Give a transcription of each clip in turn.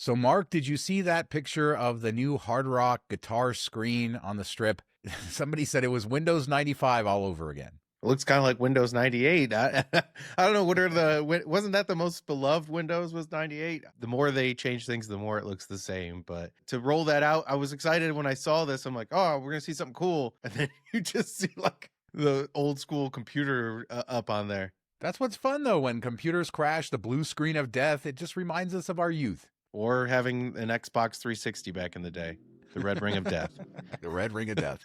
So, Mark, did you see that picture of the new Hard Rock guitar screen on the Strip? Somebody said it was Windows 95 all over again. It looks kind of like Windows 98. I don't know. Wasn't that the most beloved Windows was 98? The more they change things, the more it looks the same. But to roll that out, I was excited when I saw this. I'm like, oh, we're going to see something cool. And then you just see like the old school computer up on there. That's what's fun, though. When computers crash, the blue screen of death, it just reminds us of our youth. Or having an Xbox 360 back in the day. The red ring of death. The red ring of death.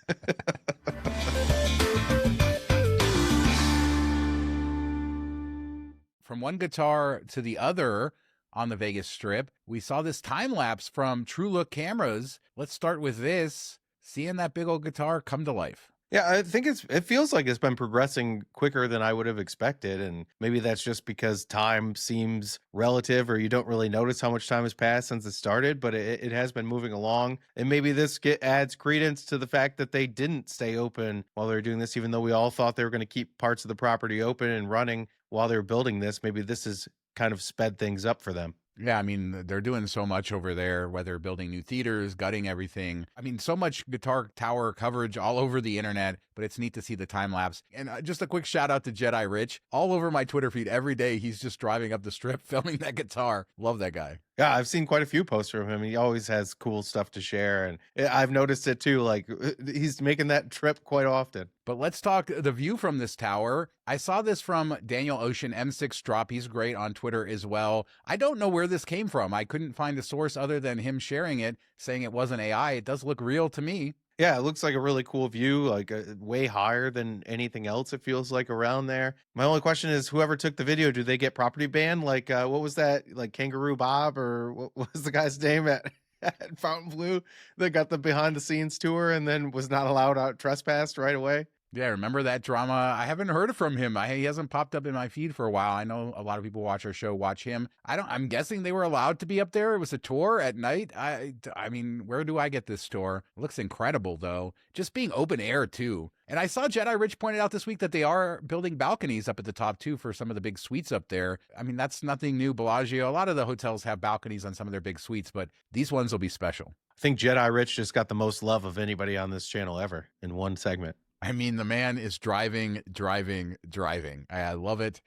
From one guitar to the other on the Vegas Strip, we saw this time lapse from True Look cameras. Let's start with this. Seeing that big old guitar come to life. Yeah, I think it feels like it's been progressing quicker than I would have expected. And maybe that's just because time seems relative, or you don't really notice how much time has passed since it started, but it has been moving along. And maybe this adds credence to the fact that they didn't stay open while they were doing this, even though we all thought they were going to keep parts of the property open and running while they were building this. Maybe this has kind of sped things up for them. Yeah, I mean, they're doing so much over there, whether building new theaters, gutting everything. I mean, so much guitar tower coverage all over the internet, but it's neat to see the time lapse. And just a quick shout out to Jedi Rich. All over my Twitter feed every day, he's just driving up the Strip, filming that guitar. Love that guy. Yeah, I've seen quite a few posts from him. He always has cool stuff to share. And I've noticed it too. Like he's making that trip quite often. But let's talk the view from this tower. I saw this from Daniel Ocean, M6 Drop. He's great on Twitter as well. I don't know where this came from. I couldn't find a source other than him sharing it, saying it wasn't AI. It does look real to me. Yeah, it looks like a really cool view, like way higher than anything else it feels like around there. My only question is, whoever took the video, do they get property banned? Like, what was that? Like Kangaroo Bob, or what was the guy's name at Fontainebleau that got the behind the scenes tour and then was not allowed out trespassed right away? Yeah, remember that drama? I haven't heard from him. He hasn't popped up in my feed for a while. I know a lot of people watch our show, watch him. I'm guessing they were allowed to be up there. It was a tour at night. I mean, where do I get this tour? It looks incredible, though. Just being open air, too. And I saw Jedi Rich pointed out this week that they are building balconies up at the top, too, for some of the big suites up there. I mean, that's nothing new. Bellagio, a lot of the hotels have balconies on some of their big suites, but these ones will be special. I think Jedi Rich just got the most love of anybody on this channel ever in one segment. I mean, the man is driving. I love it.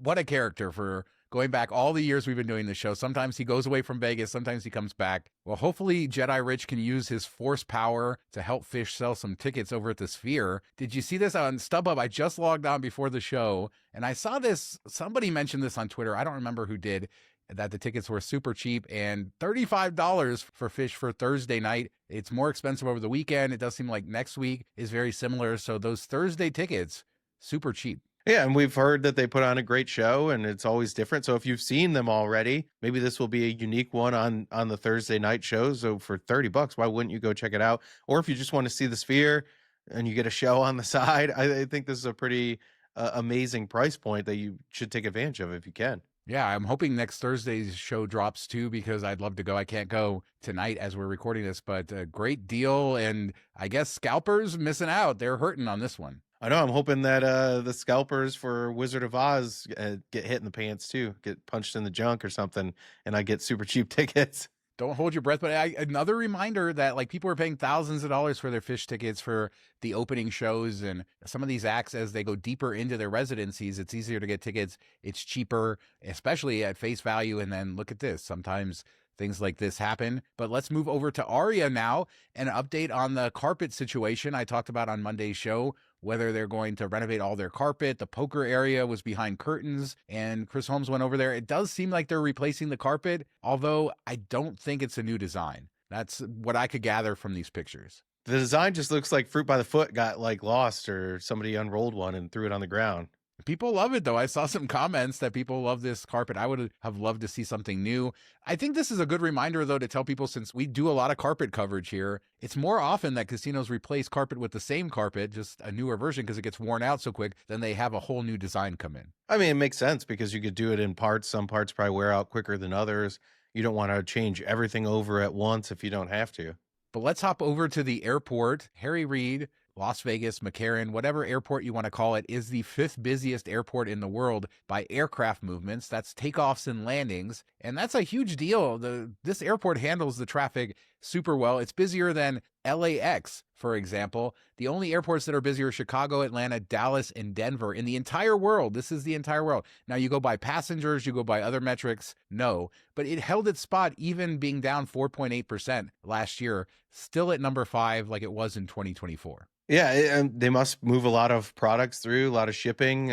What a character for going back all the years we've been doing the show. Sometimes he goes away from Vegas. Sometimes he comes back. Well, hopefully Jedi Rich can use his force power to help Phish sell some tickets over at the Sphere. Did you see this on StubHub? I just logged on before the show, and I saw this. Somebody mentioned this on Twitter. I don't remember who did. That the tickets were super cheap, and $35 for Phish for Thursday night. It's more expensive over the weekend. It does seem like next week is very similar. So those Thursday tickets, super cheap. Yeah, and we've heard that they put on a great show and it's always different. So if you've seen them already, maybe this will be a unique one on the Thursday night show. So for $30, why wouldn't you go check it out? Or if you just want to see the Sphere and you get a show on the side, I think this is a pretty amazing price point that you should take advantage of if you can. Yeah, I'm hoping next Thursday's show drops too, because I'd love to go. I can't go tonight as we're recording this, but a great deal. And I guess scalpers missing out. They're hurting on this one. I know. I'm hoping that the scalpers for Wizard of Oz get hit in the pants too, get punched in the junk or something, and I get super cheap tickets. Don't hold your breath, but another reminder that like people are paying thousands of dollars for their Phish tickets for the opening shows, and some of these acts, as they go deeper into their residencies, it's easier to get tickets. It's cheaper, especially at face value. And then look at this. Sometimes things like this happen. But let's move over to Aria now, and an update on the carpet situation I talked about on Monday's show, whether they're going to renovate all their carpet. The poker area was behind curtains, and Chris Holmes went over there. It does seem like they're replacing the carpet, although I don't think it's a new design. That's what I could gather from these pictures. The design just looks like Fruit by the Foot got like lost, or somebody unrolled one and threw it on the ground. People love it, though. I saw some comments that people love this carpet. I would have loved to see something new. I think this is a good reminder, though, to tell people, since we do a lot of carpet coverage here, it's more often that casinos replace carpet with the same carpet, just a newer version, because it gets worn out so quick, than they have a whole new design come in. I mean, it makes sense because you could do it in parts. Some parts probably wear out quicker than others. You don't want to change everything over at once if you don't have to. But let's hop over to the airport. Harry Reid, Las Vegas, McCarran, whatever airport you want to call it, is the fifth busiest airport in the world by aircraft movements. That's takeoffs and landings. And that's a huge deal. This airport handles the traffic super well. It's busier than LAX, for example. The only airports that are busier are Chicago, Atlanta, Dallas, and Denver in the entire world. This is the entire world. Now, you go by passengers, you go by other metrics, no. But it held its spot even being down 4.8% last year, still at number 5 like it was in 2024. Yeah, and they must move a lot of products through, a lot of shipping,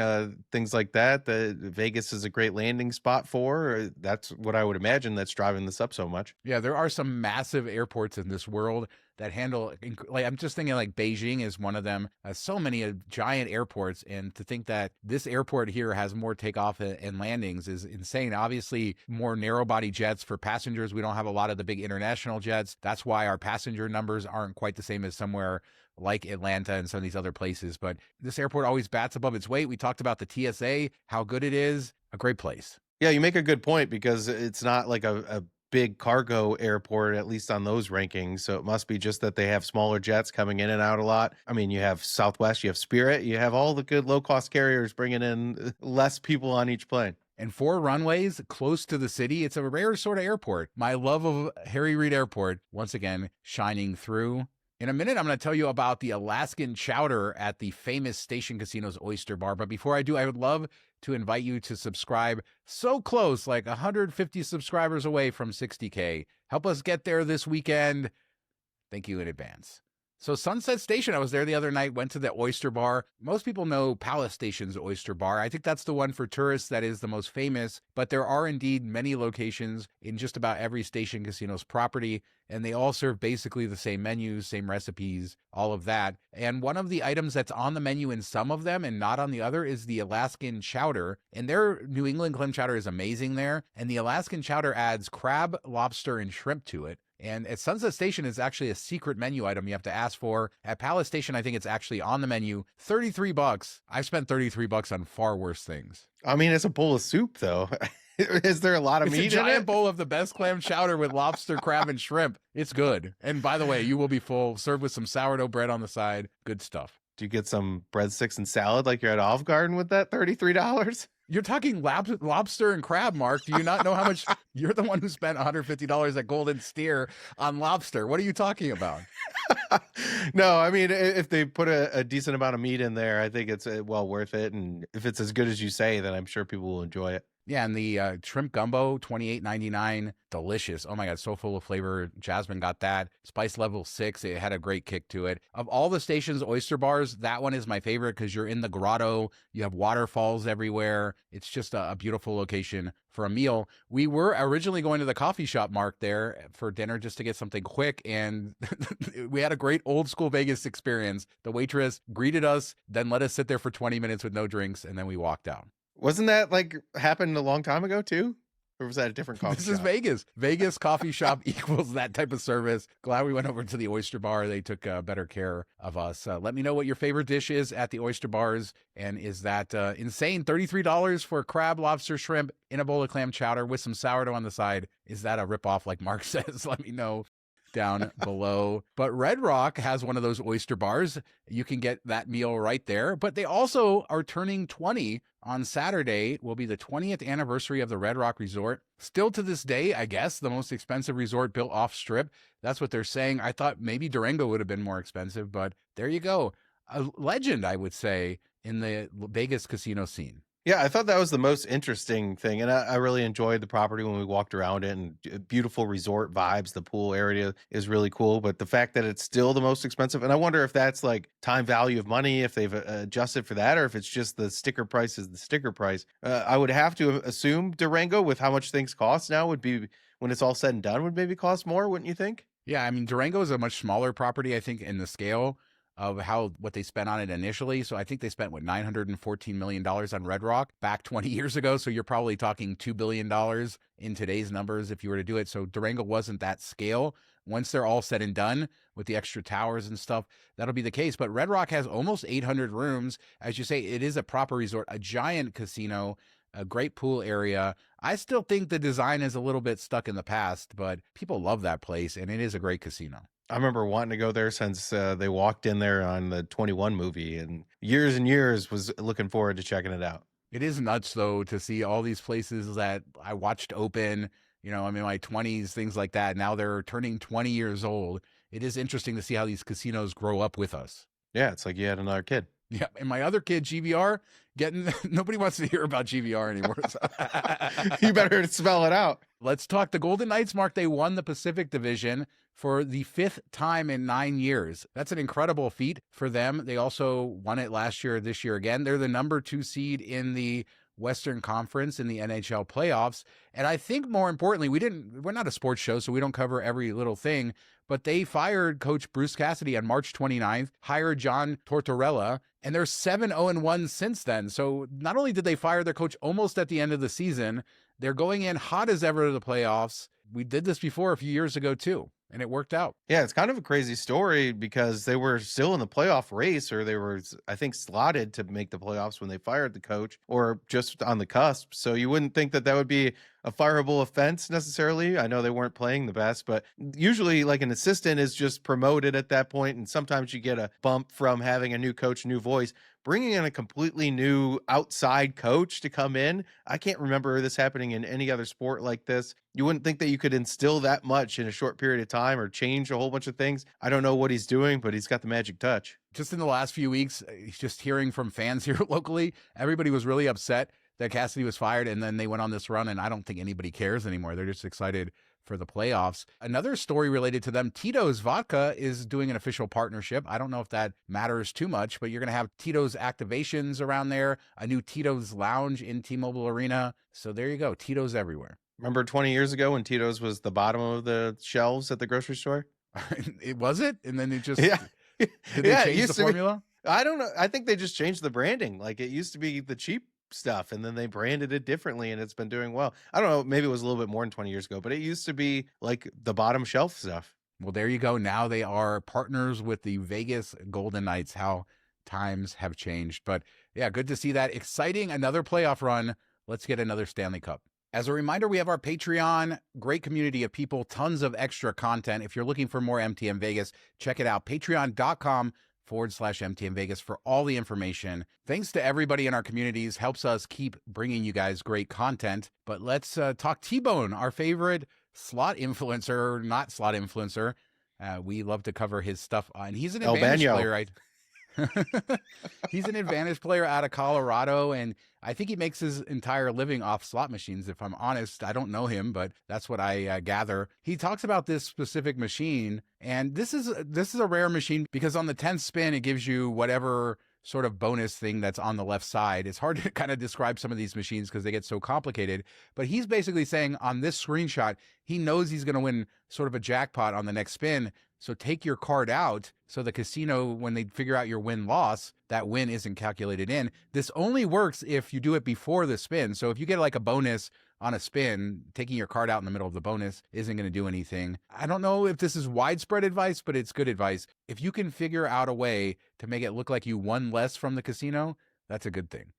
things like that. Vegas is a great landing spot for. That's what I would imagine that's driving this up so much. Yeah, there are some massive airports in this world that handle, like, I'm just thinking like Beijing is one of them. So many giant airports, and to think that this airport here has more takeoff and landings is insane. Obviously, more narrow body jets for passengers. We don't have a lot of the big international jets. That's why our passenger numbers aren't quite the same as somewhere like Atlanta and some of these other places. But this airport always bats above its weight. We talked about the TSA, how good it is. A great place. Yeah, you make a good point because it's not like a big cargo airport, at least on those rankings. So it must be just that they have smaller jets coming in and out a lot. I mean, you have Southwest, you have Spirit, you have all the good low-cost carriers bringing in less people on each plane. And 4 runways close to the city. It's a rare sort of airport. My love of Harry Reid Airport, once again, shining through. In a minute, I'm going to tell you about the Alaskan chowder at the famous Station Casino's Oyster Bar. But before I do, I would love to invite you to subscribe. So close, like 150 subscribers away from 60K. Help us get there this weekend. Thank you in advance. So Sunset Station, I was there the other night, went to the Oyster Bar. Most people know Palace Station's Oyster Bar. I think that's the one for tourists that is the most famous, but there are indeed many locations in just about every Station Casino's property, and they all serve basically the same menus, same recipes, all of that. And one of the items that's on the menu in some of them and not on the other is the Alaskan chowder. And their New England clam chowder is amazing there. And the Alaskan chowder adds crab, lobster, and shrimp to it. And at Sunset Station, it's actually a secret menu item you have to ask for. At Palace Station, I think it's actually on the menu. $33. I've spent $33 on far worse things. I mean, it's a bowl of soup, though. Is there a lot of meat in it? It's a giant bowl of the best clam chowder with lobster, crab, and shrimp. It's good. And by the way, you will be full. Served with some sourdough bread on the side. Good stuff. Do you get some breadsticks and salad like you're at Olive Garden with that $33? You're talking lobster and crab, Mark. Do you not know how much? You're the one who spent $150 at Golden Steer on lobster. What are you talking about? No, I mean, if they put a decent amount of meat in there, I think it's well worth it. And if it's as good as you say, then I'm sure people will enjoy it. Yeah, and the shrimp gumbo, $28.99, delicious. Oh my God, so full of flavor. Jasmine got that. Spice level 6, it had a great kick to it. Of all the Station's oyster bars, that one is my favorite because you're in the grotto. You have waterfalls everywhere. It's just a beautiful location for a meal. We were originally going to the coffee shop, Mark, there for dinner just to get something quick, and we had a great old school Vegas experience. The waitress greeted us, then let us sit there for 20 minutes with no drinks, and then we walked out. Wasn't that like happened a long time ago too? Or was that a different coffee shop? This is Vegas. Vegas coffee shop equals that type of service. Glad we went over to the Oyster Bar. They took better care of us. Let me know what your favorite dish is at the Oyster Bars. And is that insane? $33 for crab, lobster, shrimp in a bowl of clam chowder with some sourdough on the side. Is that a ripoff like Mark says? Let me know down below. But Red Rock has one of those oyster bars. You can get that meal right there. But they also are turning 20 on Saturday. Will be the 20th anniversary of the Red Rock Resort. Still to this day, I guess, the most expensive resort built off strip. That's what they're saying. I thought maybe Durango would have been more expensive, but there you go. A legend, I would say, in the Vegas casino scene. Yeah, I thought that was the most interesting thing. And I really enjoyed the property when we walked around it, and beautiful resort vibes. The pool area is really cool. But the fact that it's still the most expensive, and I wonder if that's like time value of money, if they've adjusted for that, or if it's just the sticker price is the sticker price. I would have to assume Durango, with how much things cost now, would be, when it's all said and done, would maybe cost more, wouldn't you think? Yeah, I mean, Durango is a much smaller property, I think, in the scale of what they spent on it initially. So I think they spent, $914 million on Red Rock back 20 years ago. So you're probably talking $2 billion in today's numbers if you were to do it. So Durango wasn't that scale. Once they're all said and done with the extra towers and stuff, that'll be the case. But Red Rock has almost 800 rooms. As you say, it is a proper resort, a giant casino, a great pool area. I still think the design is a little bit stuck in the past, but people love that place, and it is a great casino. I remember wanting to go there since they walked in there on the 21 movie, and years was looking forward to checking it out. It is nuts though to see all these places that I watched open, I'm in my 20s, things like that. Now they're turning 20 years old. It is interesting to see how these casinos grow up with us. Yeah, it's like you had another kid. Yeah, and my other kid, GVR, getting nobody wants to hear about GVR anymore. You better spell it out. Let's talk. The Golden Knights, Mark, they won the Pacific Division for the 5th time in 9 years. That's an incredible feat for them. They also won it last year, this year again. They're the number 2 seed in the Western Conference in the NHL playoffs. And I think more importantly, we're not a sports show, so we don't cover every little thing, but they fired Coach Bruce Cassidy on March 29th, hired John Tortorella, and they're 7-0-1 since then. So not only did they fire their coach almost at the end of the season, they're going in hot as ever to the playoffs. We did this before a few years ago too, and it worked out. Yeah, it's kind of a crazy story because they were still in the playoff race, or they were, I think, slotted to make the playoffs when they fired the coach, or just on the cusp. So you wouldn't think that would be a fireable offense necessarily. I know they weren't playing the best, but usually like an assistant is just promoted at that point, and sometimes you get a bump from having a new coach, new voice. Bringing in a completely new outside coach to come in, I can't remember this happening in any other sport like this. You wouldn't think that you could instill that much in a short period of time or change a whole bunch of things. I don't know what he's doing, but he's got the magic touch. Just in the last few weeks, just hearing from fans here locally, everybody was really upset that Cassidy was fired, and then they went on this run, and I don't think anybody cares anymore. They're just excited for the playoffs. Another story related to them, Tito's Vodka is doing an official partnership. I don't know if that matters too much, but you're going to have Tito's activations around there, a new Tito's lounge in T-Mobile Arena. So there you go, Tito's everywhere. Remember 20 years ago when Tito's was the bottom of the shelves at the grocery store? It was it? And then it just, yeah. Did they change the formula? I don't know. I think they just changed the branding. Like it used to be the cheap stuff, and then they branded it differently, and it's been doing well. I don't know, maybe it was a little bit more than 20 years ago, but it used to be like the bottom shelf stuff. Well, there you go. Now they are partners with the Vegas Golden Knights. How times have changed. But yeah, good to see that. Exciting. Another playoff run. Let's get another Stanley Cup. As a reminder, we have our Patreon, great community of people, tons of extra content. If you're looking for more MTM Vegas, check it out. Patreon.com/MTM Vegas for all the information. Thanks to everybody in our communities. Helps us keep bringing you guys great content. But let's talk T-Bone, our favorite slot influencer, not slot influencer. We love to cover his stuff. And he's an advantage player, right? He's an advantage player out of Colorado, and I think he makes his entire living off slot machines. If I'm honest, I don't know him, but that's what I gather. He talks about this specific machine, and this is a rare machine because on the 10th spin, it gives you whatever sort of bonus thing that's on the left side. It's hard to kind of describe some of these machines because they get so complicated, but he's basically saying on this screenshot, he knows he's going to win sort of a jackpot on the next spin. So take your card out so the casino, when they figure out your win-loss, that win isn't calculated in. This only works if you do it before the spin. So if you get like a bonus on a spin, taking your card out in the middle of the bonus isn't going to do anything. I don't know if this is widespread advice, but it's good advice. If you can figure out a way to make it look like you won less from the casino, that's a good thing.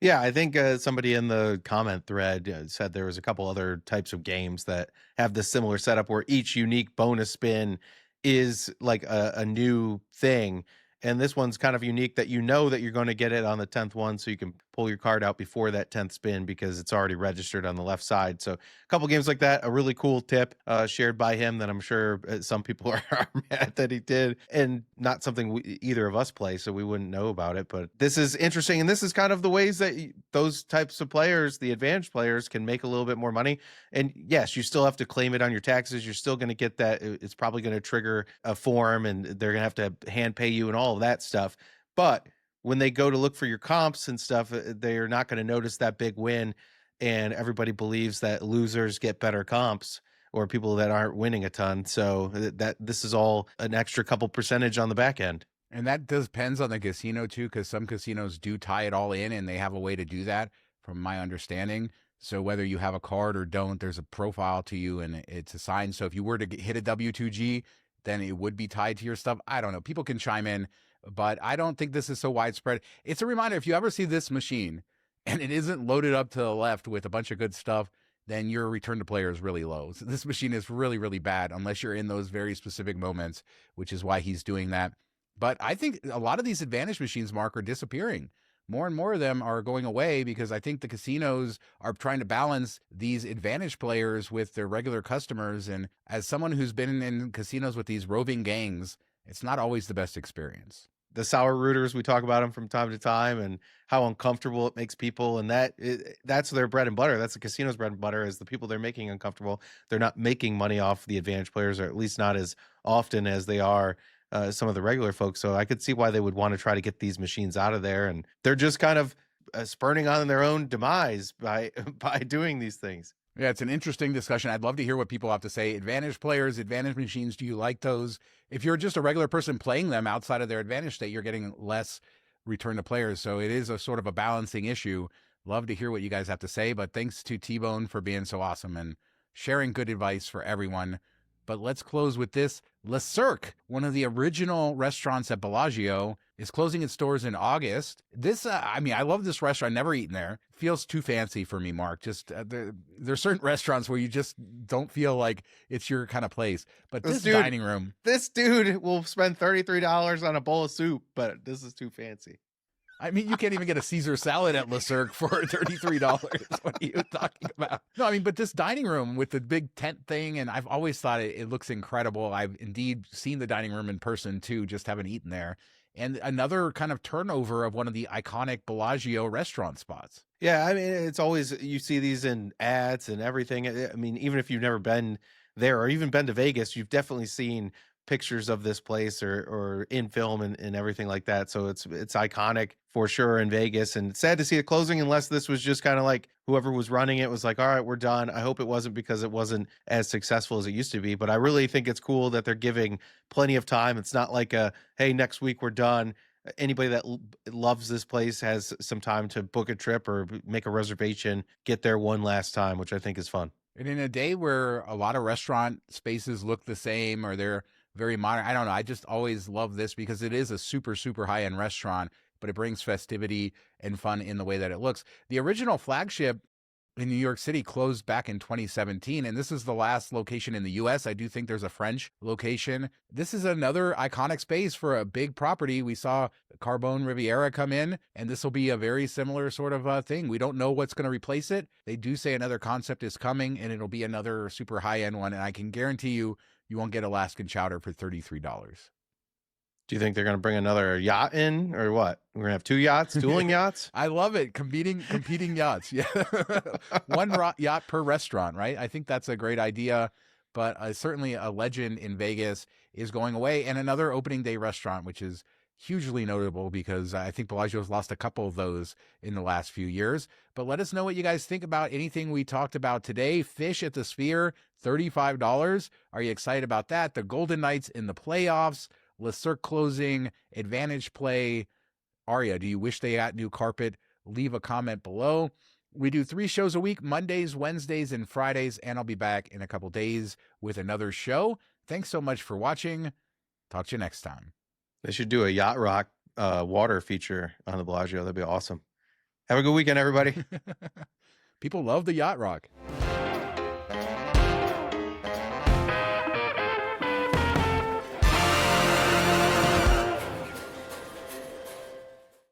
Yeah, I think somebody in the comment thread said there was a couple other types of games that have this similar setup where each unique bonus spin is like a new thing. And this one's kind of unique that you know that you're going to get it on the 10th one, so you can pull your card out before that 10th spin because it's already registered on the left side. So a couple games like that, a really cool tip shared by him that I'm sure some people are mad that he did, and not something either of us play, so we wouldn't know about it. But this is interesting, and this is kind of the ways that those types of players, the advantage players, can make a little bit more money. And yes, you still have to claim it on your taxes. You're still going to get that. It's probably going to trigger a form, and they're going to have to hand pay you and all of that stuff. But when they go to look for your comps and stuff, they're not going to notice that big win. And everybody believes that losers get better comps, or people that aren't winning a ton. So that this is all an extra couple percentage on the back end. And that depends on the casino too, because some casinos do tie it all in, and they have a way to do that from my understanding. So whether you have a card or don't, there's a profile to you and it's assigned. So if you were to hit a W2G, then it would be tied to your stuff. I don't know. People can chime in, but I don't think this is so widespread. It's a reminder, if you ever see this machine and it isn't loaded up to the left with a bunch of good stuff, then your return to player is really low. So this machine is really, really bad unless you're in those very specific moments, which is why he's doing that. But I think a lot of these advantage machines, Mark, are disappearing. More and more of them are going away because I think the casinos are trying to balance these advantage players with their regular customers. And as someone who's been in casinos with these roving gangs, it's not always the best experience. The sour rooters, we talk about them from time to time and how uncomfortable it makes people. And that's their bread and butter. That's the casino's bread and butter, is the people they're making uncomfortable. They're not making money off the advantage players, or at least not as often as they are some of the regular folks. So I could see why they would want to try to get these machines out of there. And they're just kind of spurning on their own demise by doing these things. Yeah, it's an interesting discussion. I'd love to hear what people have to say. Advantage players, advantage machines, do you like those? If you're just a regular person playing them outside of their advantage state, you're getting less return to players. So it is a sort of a balancing issue. Love to hear what you guys have to say. But thanks to T-Bone for being so awesome and sharing good advice for everyone. But let's close with this. Le Cirque, one of the original restaurants at Bellagio, is closing its doors in August. This, I love this restaurant. I've never eaten there. It feels too fancy for me, Mark. Just there's certain restaurants where you just don't feel like it's your kind of place. But this dining room. This dude will spend $33 on a bowl of soup, but this is too fancy. I mean, you can't even get a Caesar salad at Le Cirque for $33. What are you talking about? No, I mean, but this dining room with the big tent thing, and I've always thought it looks incredible. I've indeed seen the dining room in person too, just haven't eaten there. And another kind of turnover of one of the iconic Bellagio restaurant spots. Yeah, I mean, it's always, you see these in ads and everything. I mean, even if you've never been there or even been to Vegas, you've definitely seen pictures of this place or in film and everything like that. So it's iconic for sure in Vegas, and sad to see it closing, unless this was just kind of like whoever was running it was like, all right, we're done. I hope it wasn't because it wasn't as successful as it used to be, but I really think it's cool that they're giving plenty of time. It's not like hey, next week we're done. Anybody that loves this place has some time to book a trip or make a reservation, get there one last time, which I think is fun. And in a day where a lot of restaurant spaces look the same or they're very modern, I don't know. I just always love this because it is a super, super high-end restaurant, but it brings festivity and fun in the way that it looks. The original flagship in New York City closed back in 2017, and this is the last location in the U.S. I do think there's a French location. This is another iconic space for a big property. We saw Carbone Riviera come in, and this will be a very similar sort of thing. We don't know what's going to replace it. They do say another concept is coming, and it'll be another super high-end one, and I can guarantee you, you won't get Alaskan chowder for $33. Do you think they're going to bring another yacht in, or what? We're going to have two yachts, dueling yachts? I love it. Competing yachts. Yeah. One yacht per restaurant, right? I think that's a great idea, but certainly a legend in Vegas is going away. And another opening day restaurant, which is hugely notable because I think Bellagio's lost a couple of those in the last few years. But let us know what you guys think about anything we talked about today. Phish at the Sphere, $35. Are you excited about that? The Golden Knights in the playoffs. Le Cirque closing, advantage play. Aria, do you wish they got new carpet? Leave a comment below. We do 3 shows a week, Mondays, Wednesdays, and Fridays, and I'll be back in a couple days with another show. Thanks so much for watching. Talk to you next time. They should do a Yacht Rock water feature on the Bellagio. That'd be awesome. Have a good weekend, everybody. People love the Yacht Rock.